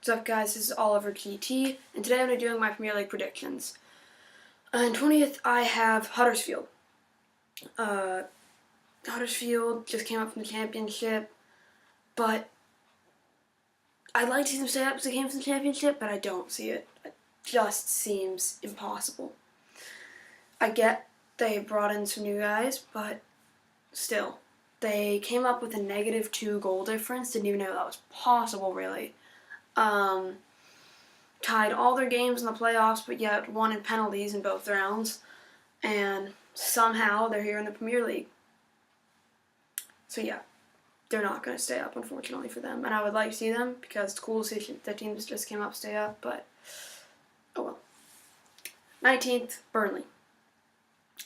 What's up, guys? This is Oliver GT, and today I'm going to be doing my Premier League predictions. In 20th, I have Huddersfield. Huddersfield just came up from the championship, but I'd like to see them stay up because they came from the championship, but I don't see it. It just seems impossible. I get they brought in some new guys, but still. They came up with a -2 goal difference. Didn't even know that was possible, really. Tied all their games in the playoffs, but yet won in penalties in both rounds. And somehow they're here in the Premier League. So yeah, they're not going to stay up, unfortunately, for them. And I would like to see them because it's cool to see the teams that just came up stay up, but oh well. 19th, Burnley.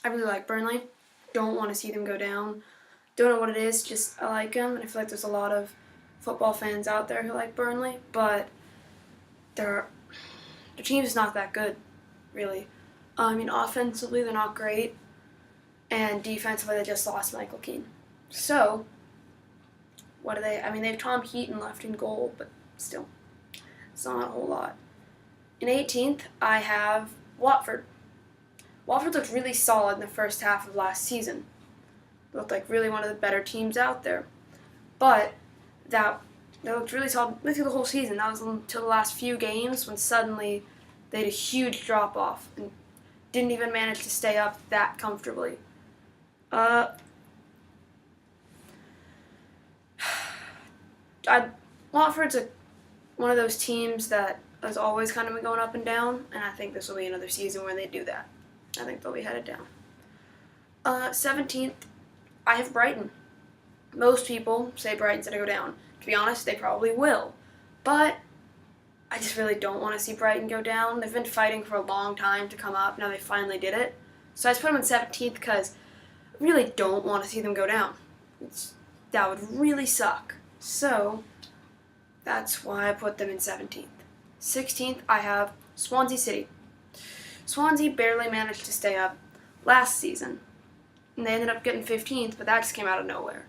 I really like Burnley. Don't want to see them go down. Don't know what it is, just I like them, and I feel like there's a lot of football fans out there who like Burnley, but their team's not that good, really. Offensively they're not great, and defensively they just lost Michael Keane. So, what do they? They have Tom Heaton left in goal, but still, it's not a whole lot. In 18th, I have Watford. Watford looked really solid in the first half of last season. Looked like really one of the better teams out there, but they looked really solid through the whole season. That was until the last few games when suddenly they had a huge drop-off and didn't even manage to stay up that comfortably. Watford's one of those teams that has always kind of been going up and down, and I think this will be another season where they do that. I think they'll be headed down. 17th, I have Brighton. Most people say Brighton's going to go down. To be honest, they probably will. But I just really don't want to see Brighton go down. They've been fighting for a long time to come up. Now they finally did it. So I just put them in 17th because I really don't want to see them go down. That would really suck. So that's why I put them in 17th. 16th, I have Swansea City. Swansea barely managed to stay up last season. And they ended up getting 15th, but that just came out of nowhere.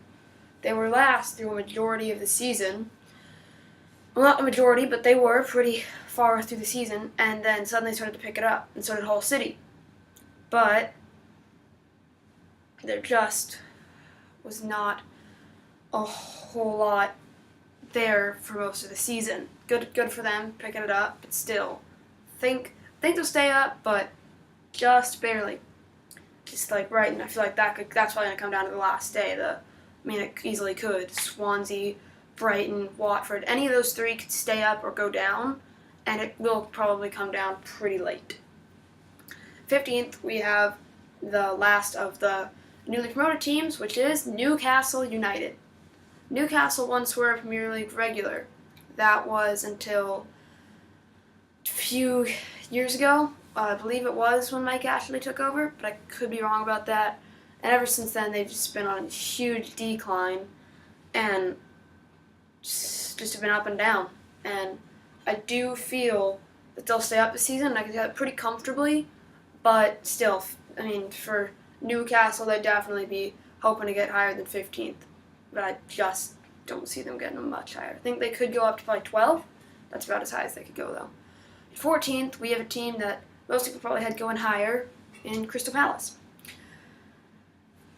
They were last through a majority of the season. Well, not a majority, but they were pretty far through the season, and then suddenly started to pick it up, and so did Hull City. But there just was not a whole lot there for most of the season. Good for them picking it up, but still, think they'll stay up, but just barely. Just like Brighton, I feel like that's probably going to come down to the last day. It easily could. Swansea, Brighton, Watford, any of those three could stay up or go down, and it will probably come down pretty late. 15th, we have the last of the newly promoted teams, which is Newcastle United. Newcastle once were a Premier League regular. That was until a few years ago. I believe it was when Mike Ashley took over, but I could be wrong about that. And ever since then, they've just been on a huge decline and just have been up and down. And I do feel that they'll stay up this season, and I can see that pretty comfortably. But still, for Newcastle, they'd definitely be hoping to get higher than 15th. But I just don't see them getting much higher. I think they could go up to probably 12. That's about as high as they could go, though. 14th, we have a team that most people probably had going higher in Crystal Palace.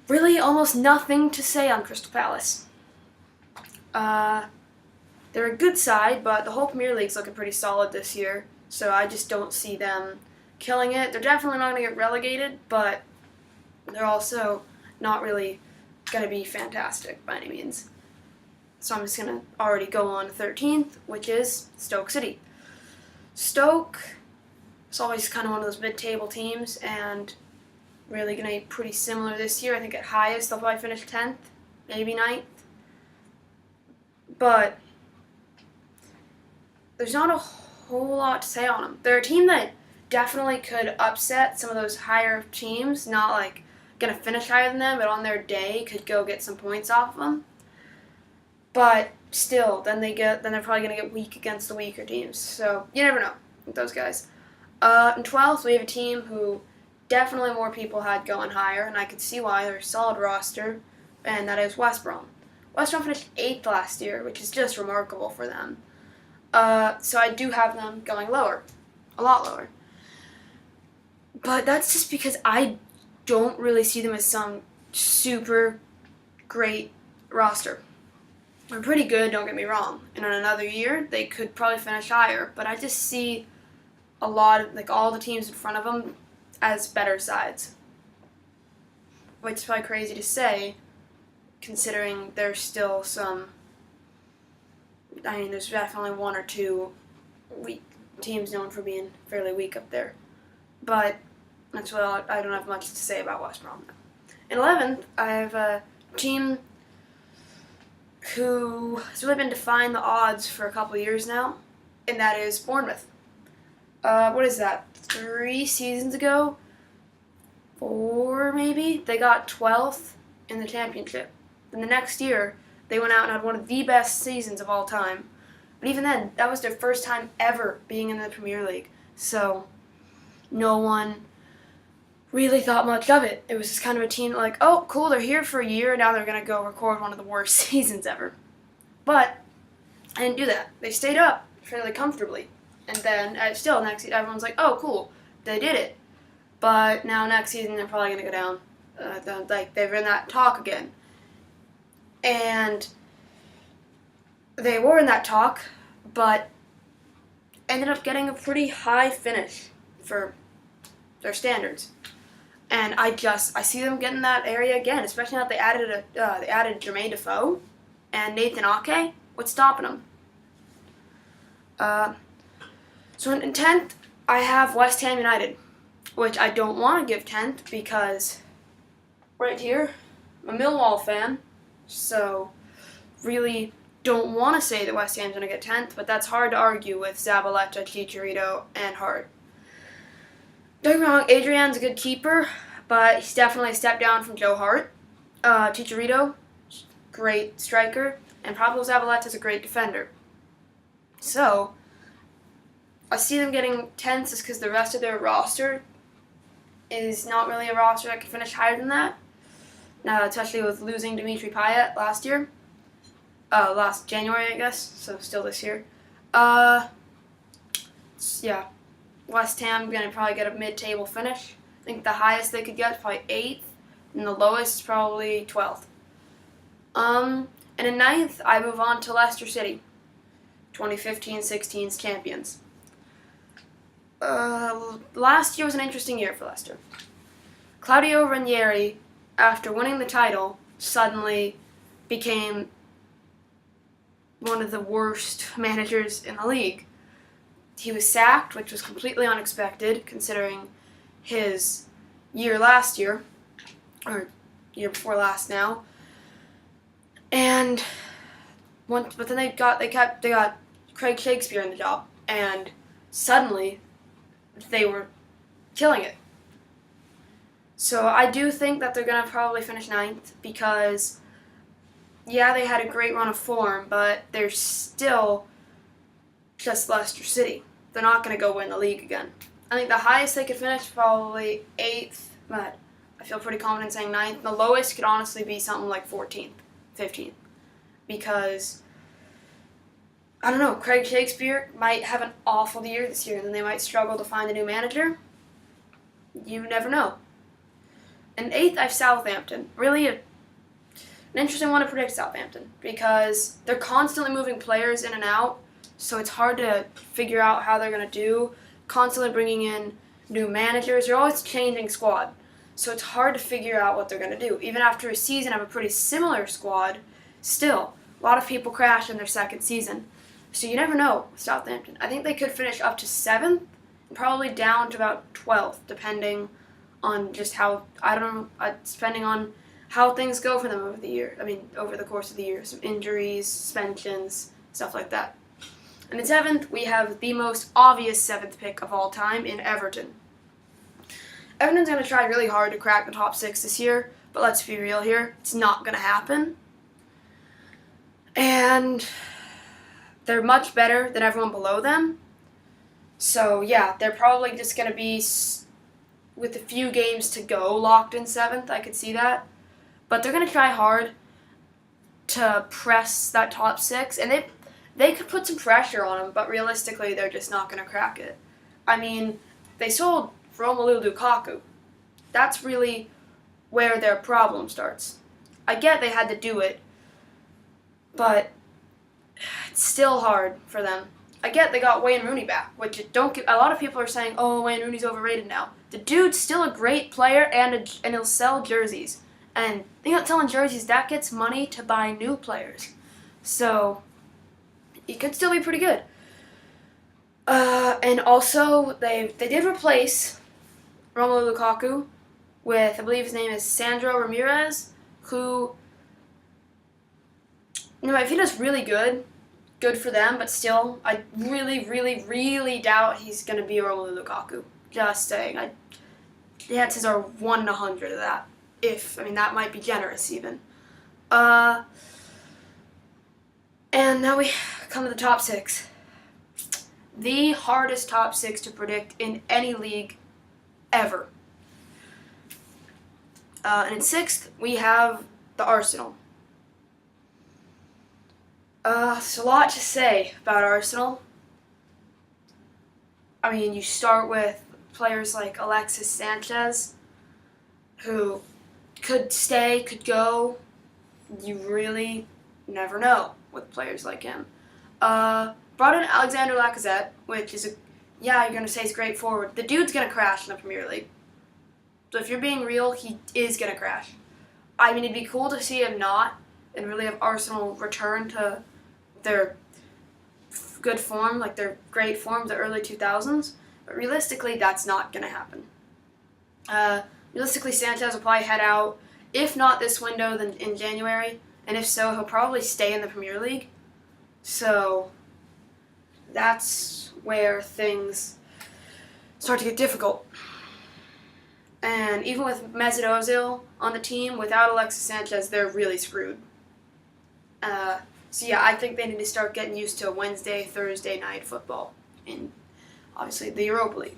Really, almost nothing to say on Crystal Palace. They're a good side, but the whole Premier League's looking pretty solid this year, so I just don't see them killing it. They're definitely not going to get relegated, but they're also not really going to be fantastic by any means. So I'm just going to already go on to 13th, which is Stoke City. Stoke is always kind of one of those mid-table teams, and really going to be pretty similar this year. I think at highest they'll probably finish 10th, maybe 9th. But there's not a whole lot to say on them. They're a team that definitely could upset some of those higher teams, not like going to finish higher than them, but on their day could go get some points off of them. But still, then they're probably going to get weak against the weaker teams. So you never know with those guys. In 12th, we have a team who definitely more people had going higher, and I could see why. They're a solid roster, and that is West Brom. West Brom finished 8th last year, which is just remarkable for them. So I do have them going lower, a lot lower. But that's just because I don't really see them as some super great roster. They're pretty good, don't get me wrong. And in another year, they could probably finish higher. But I just see a lot of, like, all the teams in front of them as better sides. Which is probably crazy to say, considering there's still some, I mean, there's definitely one or two weak teams known for being fairly weak up there. But that's what I don't have much to say about West Brom. In 11th, I have a team who has really been defying the odds for a couple of years now, and that is Bournemouth. What is that? 3 seasons ago? 4 maybe? They got 12th in the championship. And the next year, they went out and had one of the best seasons of all time. But even then, that was their first time ever being in the Premier League. So, no one really thought much of it. It was just kind of a team like, oh, cool, they're here for a year, and now they're going to go record one of the worst seasons ever. But I didn't do that. They stayed up fairly comfortably. And then, still, next season, everyone's like, oh, cool, they did it. But now next season, they're probably going to go down. They're in that talk again. And they were in that talk, but ended up getting a pretty high finish for their standards. And I see them getting that area again, especially now that they added Jermaine Defoe and Nathan Ake. What's stopping them? So in 10th, I have West Ham United, which I don't want to give 10th because right here, I'm a Millwall fan, so really don't want to say that West Ham's going to get 10th, but that's hard to argue with Zabaleta, Chicharito, and Hart. Don't get me wrong, Adrian's a good keeper, but he's definitely a step down from Joe Hart. Chicharito, great striker, and Pablo Zabaleta's a great defender. So, I see them getting 10th just because the rest of their roster is not really a roster that can finish higher than that. Especially with losing Dimitri Payet last year. Last January, I guess, so still this year. Yeah. West Ham going to probably get a mid-table finish. I think the highest they could get is probably 8th, and the lowest is probably 12th. And in 9th, I move on to Leicester City, 2015-16's champions. Last year was an interesting year for Leicester. Claudio Ranieri, after winning the title, suddenly became one of the worst managers in the league. He was sacked, which was completely unexpected, considering his year last year, or year before last now. But then they got Craig Shakespeare in the job, and suddenly they were killing it. So I do think that they're going to probably finish 9th because, yeah, they had a great run of form, but they're still just Leicester City. They're not going to go win the league again. I think the highest they could finish is probably 8th, but I feel pretty confident saying 9th. The lowest could honestly be something like 14th, 15th, because, I don't know, Craig Shakespeare might have an awful year this year, and then they might struggle to find a new manager. You never know. And 8th, I have Southampton. Really an interesting one to predict, Southampton, because they're constantly moving players in and out, so it's hard to figure out how they're going to do. Constantly bringing in new managers. They're always changing squad, so it's hard to figure out what they're going to do. Even after a season of a pretty similar squad, still, a lot of people crash in their second season. So you never know with Southampton. I think they could finish up to 7th, and probably down to about 12th, depending on just how, depending on how things go for them over the course of the year. Some injuries, suspensions, stuff like that. And in 7th, we have the most obvious 7th pick of all time in Everton. Everton's going to try really hard to crack the top 6 this year, but let's be real here, it's not going to happen. And they're much better than everyone below them. So, yeah, they're probably just going to be, with a few games to go, locked in 7th. I could see that. But they're going to try hard to press that top 6. And they could put some pressure on them, but realistically, they're just not going to crack it. I mean, they sold Romelu Lukaku. That's really where their problem starts. I get they had to do it, but it's still hard for them. I get they got Wayne Rooney back, which a lot of people are saying, oh, Wayne Rooney's overrated now. The dude's still a great player, and he'll sell jerseys. And they got selling jerseys, that gets money to buy new players. So he could still be pretty good. And also, they did replace Romelu Lukaku with, I believe his name is Sandro Ramirez, who, if he does really good for them, but still, I really, really, really doubt he's going to be Romelu Lukaku. Just saying. The chances are 1 in 100 of that. That might be generous even. And now we come to the top 6. The hardest top 6 to predict in any league ever. And in 6th, we have the Arsenal. There's a lot to say about Arsenal. You start with players like Alexis Sanchez, who could stay, could go. You really never know with players like him. Brought in Alexander Lacazette, which is you're going to say he's great forward. The dude's going to crash in the Premier League. So if you're being real, he is going to crash. It'd be cool to see him not, and really have Arsenal return to their good form, like their great form of the early 2000s. But realistically, that's not going to happen. Realistically, Sanchez will probably head out, if not this window, then in January. And if so, he'll probably stay in the Premier League. So that's where things start to get difficult. And even with Mesut Ozil on the team, without Alexis Sanchez, they're really screwed. I think they need to start getting used to Wednesday, Thursday night football in, obviously, the Europa League.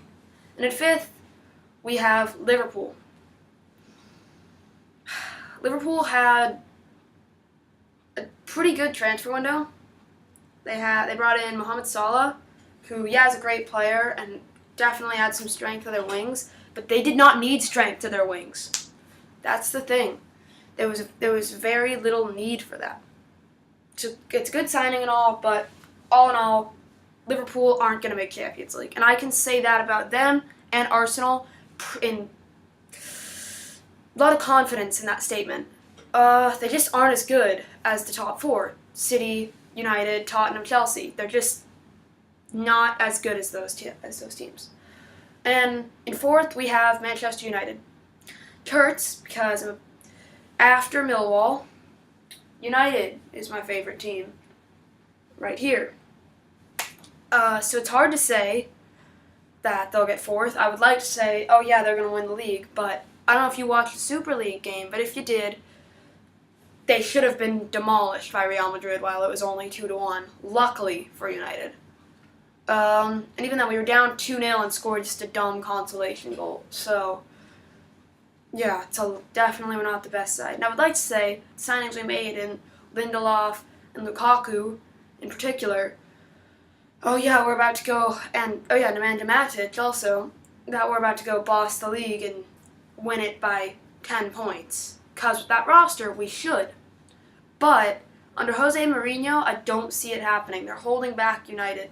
And at 5th, we have Liverpool. Liverpool had a pretty good transfer window. They brought in Mohamed Salah, who, is a great player and definitely had some strength to their wings, but they did not need strength to their wings. That's the thing. There was very little need for that. So it's a good signing and all, but all in all, Liverpool aren't going to make Champions League. And I can say that about them and Arsenal in a lot of confidence in that statement. They just aren't as good as the top 4. City, United, Tottenham, Chelsea. They're just not as good as those teams. And in 4th, we have Manchester United. It hurts because after Millwall, United is my favorite team right here. So it's hard to say that they'll get 4th. I would like to say, they're going to win the league, but I don't know if you watched the Super League game, but if you did, they should have been demolished by Real Madrid while it was only 2-1, luckily for United. And even though we were down 2-0 and scored just a dumb consolation goal. So, definitely we're not the best side. And I would like to say the signings we made in Lindelof and Lukaku in particular, we're about to go, and Nemanja Matic also, that we're about to go boss the league and win it by 10 points. Because with that roster, we should. But under Jose Mourinho, I don't see it happening. They're holding back United.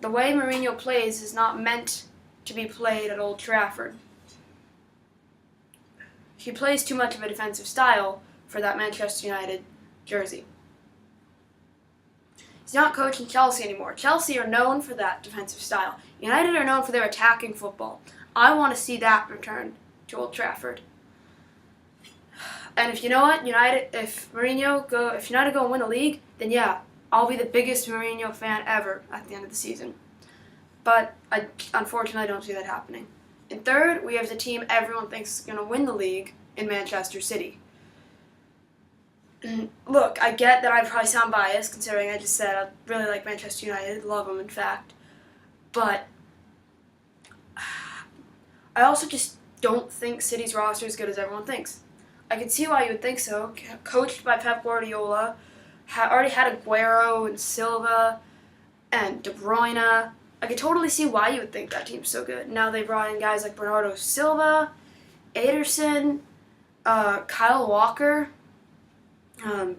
The way Mourinho plays is not meant to be played at Old Trafford. He plays too much of a defensive style for that Manchester United jersey. He's not coaching Chelsea anymore. Chelsea are known for that defensive style. United are known for their attacking football. I want to see that return to Old Trafford. And if if United go and win a league, then I'll be the biggest Mourinho fan ever at the end of the season. But I unfortunately don't see that happening. In 3rd, we have the team everyone thinks is going to win the league in Manchester City. Look, I get that I probably sound biased, considering I just said I really like Manchester United, love them in fact. But I also just don't think City's roster is as good as everyone thinks. I can see why you would think so. Coached by Pep Guardiola, already had Aguero and Silva and De Bruyne. I could totally see why you would think that team's so good. Now they brought in guys like Bernardo Silva, Ederson, Kyle Walker,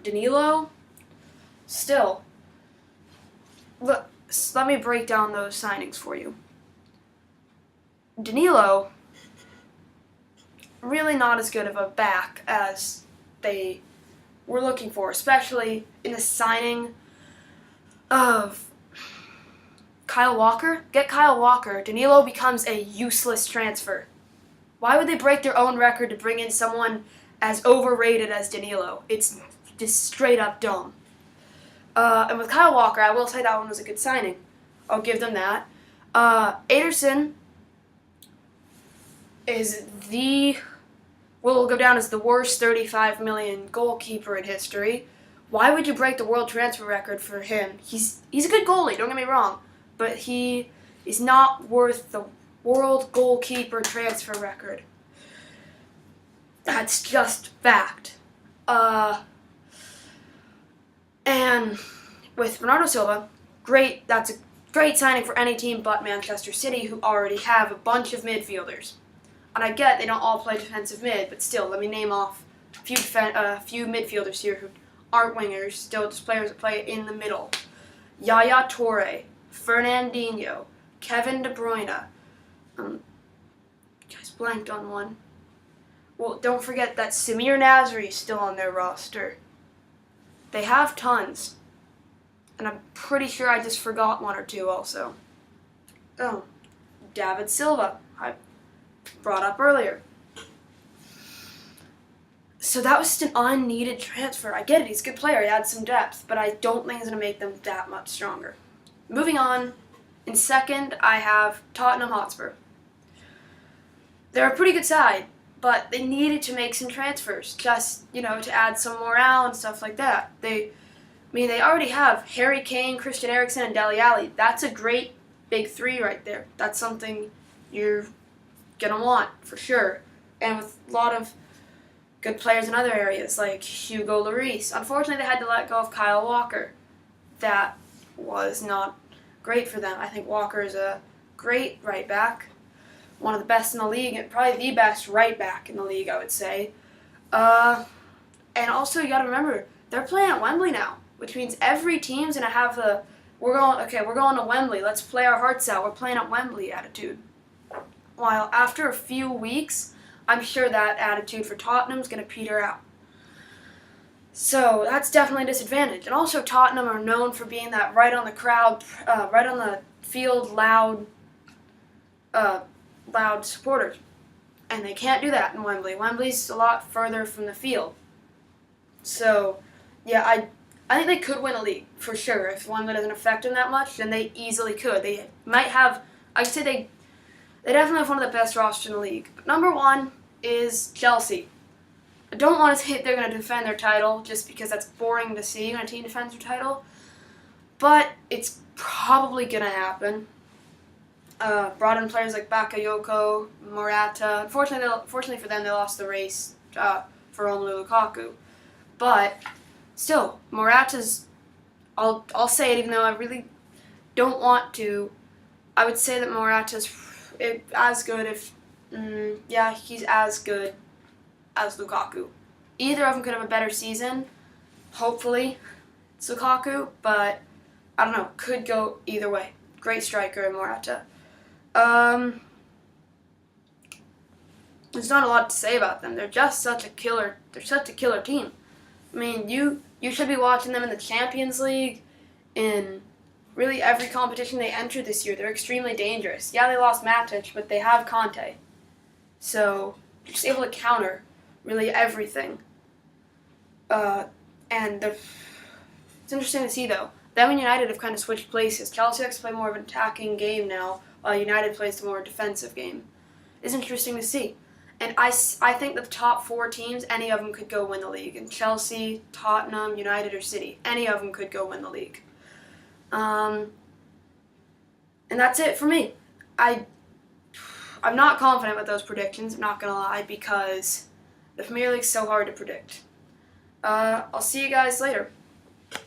Danilo. Still, let me break down those signings for you. Danilo, really not as good of a back as they were looking for, especially in the signing of Kyle Walker. Get Kyle Walker. Danilo becomes a useless transfer. Why would they break their own record to bring in someone as overrated as Danilo? It's just straight up dumb. And with Kyle Walker, I will say that one was a good signing. I'll give them that. Ederson will go down as the worst 35 million goalkeeper in history. Why would you break the world transfer record for him? He's a good goalie, don't get me wrong, but he is not worth the world goalkeeper transfer record. That's just fact. And with Bernardo Silva, that's a great signing for any team but Manchester City, who already have a bunch of midfielders. And I get they don't all play defensive mid, but still, let me name off a few midfielders here who aren't wingers, still just players that play in the middle. Yaya Toure, Fernandinho, Kevin De Bruyne. Just blanked on one. Well, don't forget that Samir Nasri is still on their roster. They have tons. And I'm pretty sure I just forgot one or two also. Oh, David Silva, I brought up earlier. So that was just an unneeded transfer. I get it, he's a good player, he adds some depth, but I don't think it's going to make them that much stronger. Moving on, in second, I have Tottenham Hotspur. They're a pretty good side, but they needed to make some transfers, just, to add some morale and stuff like that. They already have Harry Kane, Christian Eriksen, and Dele Alli. That's a great big three right there. That's something you're going to want, for sure. And with a lot of good players in other areas, like Hugo Lloris. Unfortunately, they had to let go of Kyle Walker. That was not great for them. I think Walker is a great right back. One of the best in the league, and probably the best right back in the league, I would say. And also, you got to remember, they're playing at Wembley now, which means every team's going to have we're going to Wembley, let's play our hearts out, we're playing at Wembley attitude. While after a few weeks, I'm sure that attitude for Tottenham's going to peter out. So that's definitely a disadvantage. And also, Tottenham are known for being that right on the crowd, right on the field, loud supporters. And they can't do that in Wembley. Wembley's a lot further from the field. So, yeah, I think they could win a league, for sure. If Wembley doesn't affect them that much, then they easily could. They might have, I'd say they definitely have one of the best rosters in the league. But number one is Chelsea. I don't want to say they're going to defend their title just because that's boring to see when a team defends their title. But it's probably going to happen. Brought in players like Bakayoko, Morata. Unfortunately for them, they lost the race for Romelu Lukaku. But still, Morata's, I'll say it even though I really don't want to. I would say that Morata's as good he's as good as Lukaku. Either of them could have a better season. Hopefully, it's Lukaku, but I don't know. Could go either way. Great striker, Morata. There's not a lot to say about them. They're just such a killer. They're such a killer team. I mean, you should be watching them in the Champions League, in really every competition they enter this year. They're extremely dangerous. Yeah, they lost Matic, but they have Conte. So, they're just able to counter really everything. And it's interesting to see, though. Them and United have kind of switched places. Chelsea likes to play more of an attacking game now, while United plays the more defensive game. It's interesting to see. And I think that the top four teams, any of them could go win the league. And Chelsea, Tottenham, United, or City, any of them could go win the league. And that's it for me. I'm not confident with those predictions, I'm not going to lie, because the Premier League's so hard to predict. I'll see you guys later.